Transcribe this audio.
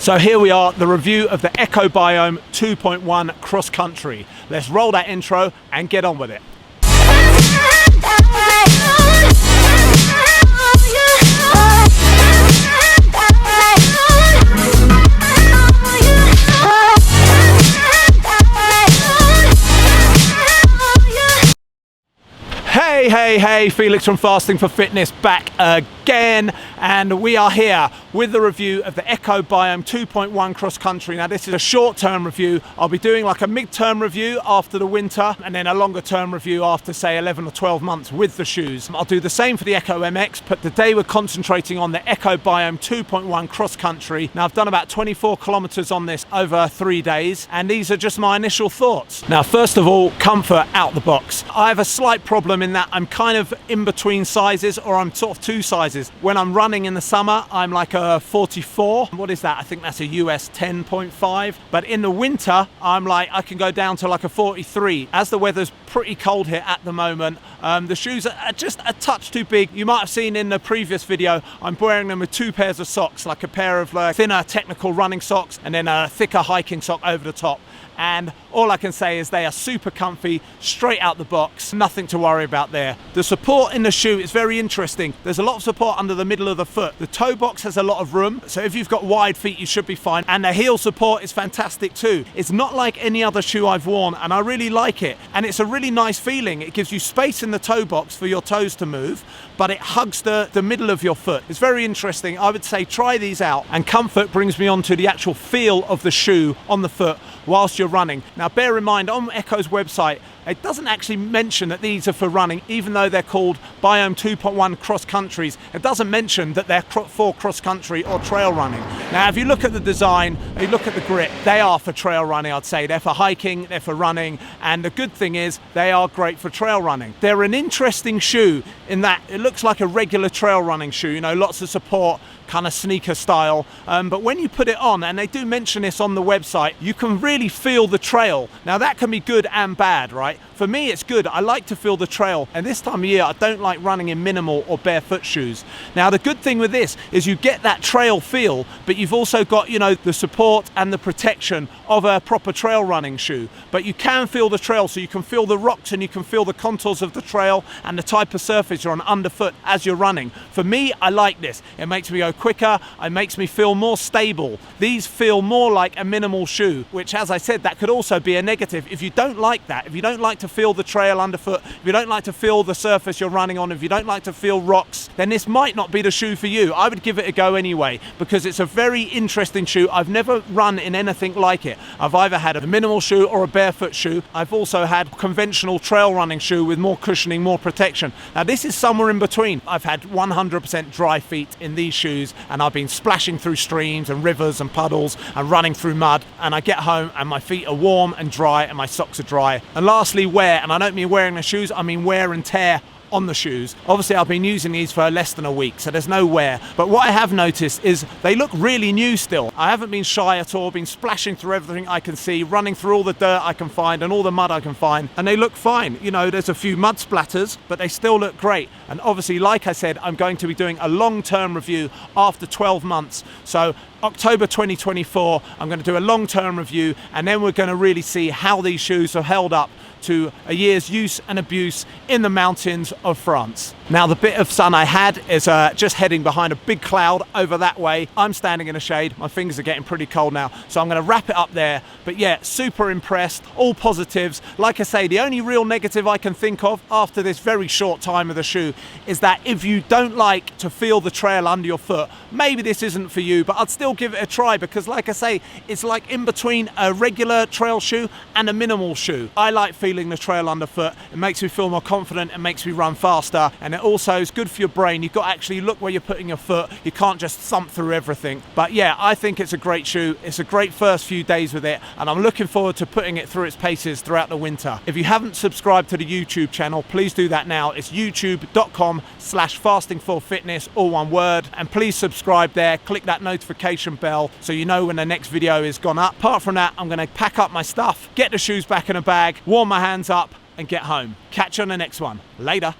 So here we are, the review of the Ecco Biom 2.1 cross country. Let's roll that intro and get on with it. Hey, Felix from Fasting for Fitness back again, and we are here with the review of the Ecco Biom 2.1 cross country. Now this is a short-term review. I'll be doing like a mid-term review after the winter and then a longer-term review after say 11 or 12 months with the shoes. I'll do the same for the Ecco MX, but today we're concentrating on the Ecco Biom 2.1 cross country. Now I've done about 24 kilometers on this over 3 days, and these are just my initial thoughts. Now first of all, comfort out the box. I have a slight problem in that I'm kind of in between sizes, or I'm sort of two sizes. When I'm running in the summer, I'm like a 44. What is that? I think that's a US 10.5. But in the winter, I'm like, I can go down to like a 43. As the weather's pretty cold here at the moment, the shoes are just a touch too big. You might have seen in the previous video, I'm wearing them with 2 pairs of socks, like a pair of like thinner technical running socks and then a thicker hiking sock over the top. And all I can say is they are super comfy, straight out the box, nothing to worry about there. The support in the shoe is very interesting. There's a lot of support under the middle of the foot. The toe box has a lot of room, so if you've got wide feet, you should be fine. And the heel support is fantastic too. It's not like any other shoe I've worn, and I really like it. And it's a really nice feeling. It gives you space in the toe box for your toes to move, but it hugs the middle of your foot. It's very interesting. I would say try these out. And comfort brings me on to the actual feel of the shoe on the foot whilst you're running. Now bear in mind, on Ecco's website, it doesn't actually mention that these are for running, even though they're called Biom 2.1 cross countries. It doesn't mention that they're for cross country or trail running. Now, if you look at the design, you look at the grip, they are for trail running, I'd say. They're for hiking, they're for running, and the good thing is they are great for trail running. They're an interesting shoe in that it looks like a regular trail running shoe, you know, lots of support, kind of sneaker style, but when you put it on, and they do mention this on the website, you can really feel the trail. Now that can be good and bad, right? For me it's good. I like to feel the trail, and this time of year I don't like running in minimal or barefoot shoes. Now the good thing with this is you get that trail feel, but you've also got, you know, the support and the protection of a proper trail running shoe, but you can feel the trail, so you can feel the rocks and you can feel the contours of the trail and the type of surface you're on underfoot as you're running. For me, I like this. It makes me go quicker, it makes me feel more stable. These feel more like a minimal shoe, which, as I said, that could also be a negative. If you don't like that, if you don't like to feel the trail underfoot, if you don't like to feel the surface you're running on, if you don't like to feel rocks, then this might not be the shoe for you. I would give it a go anyway, because it's a very interesting shoe. I've never run in anything like it. I've either had a minimal shoe or a barefoot shoe. I've also had conventional trail running shoe with more cushioning, more protection. Now this is somewhere in between. I've had 100% dry feet in these shoes, and I've been splashing through streams and rivers and puddles and running through mud, and I get home and my feet are warm and dry and my socks are dry. And lastly, wear, and I don't mean wearing the shoes, I mean wear and tear on the shoes. Obviously I've been using these for less than a week, so there's no wear, but what I have noticed is they look really new still. I haven't been shy at all, been splashing through everything I can see, running through all the dirt I can find and all the mud I can find, and they look fine. You know, there's a few mud splatters, but they still look great. And obviously, like I said, I'm going to be doing a long-term review after 12 months. So October 2024, I'm going to do a long-term review, and then we're going to really see how these shoes have held up to a year's use and abuse in the mountains of France. Now the bit of sun I had is just heading behind a big cloud over that way. I'm standing in the shade, my fingers are getting pretty cold now, so I'm going to wrap it up there. But yeah, super impressed, all positives. Like I say, the only real negative I can think of after this very short time of the shoe is that if you don't like to feel the trail under your foot, maybe this isn't for you, but I'd still give it a try, because like I say, it's like in between a regular trail shoe and a minimal shoe. I like feeling the trail underfoot. It makes me feel more confident, it makes me run faster, and it also is good for your brain. You've got to actually look where you're putting your foot. You can't just thump through everything. But yeah, I think it's a great shoe. It's a great first few days with it, and I'm looking forward to putting it through its paces throughout the winter. If you haven't subscribed to the YouTube channel, please do that now. It's youtube.com/fasting4fitness, all one word, and please subscribe there. Click that notification bell so you know when the next video is gone up. Apart from that, I'm going to pack up my stuff, get the shoes back in a bag, warm my hands up, and get home. Catch you on the next one. Later.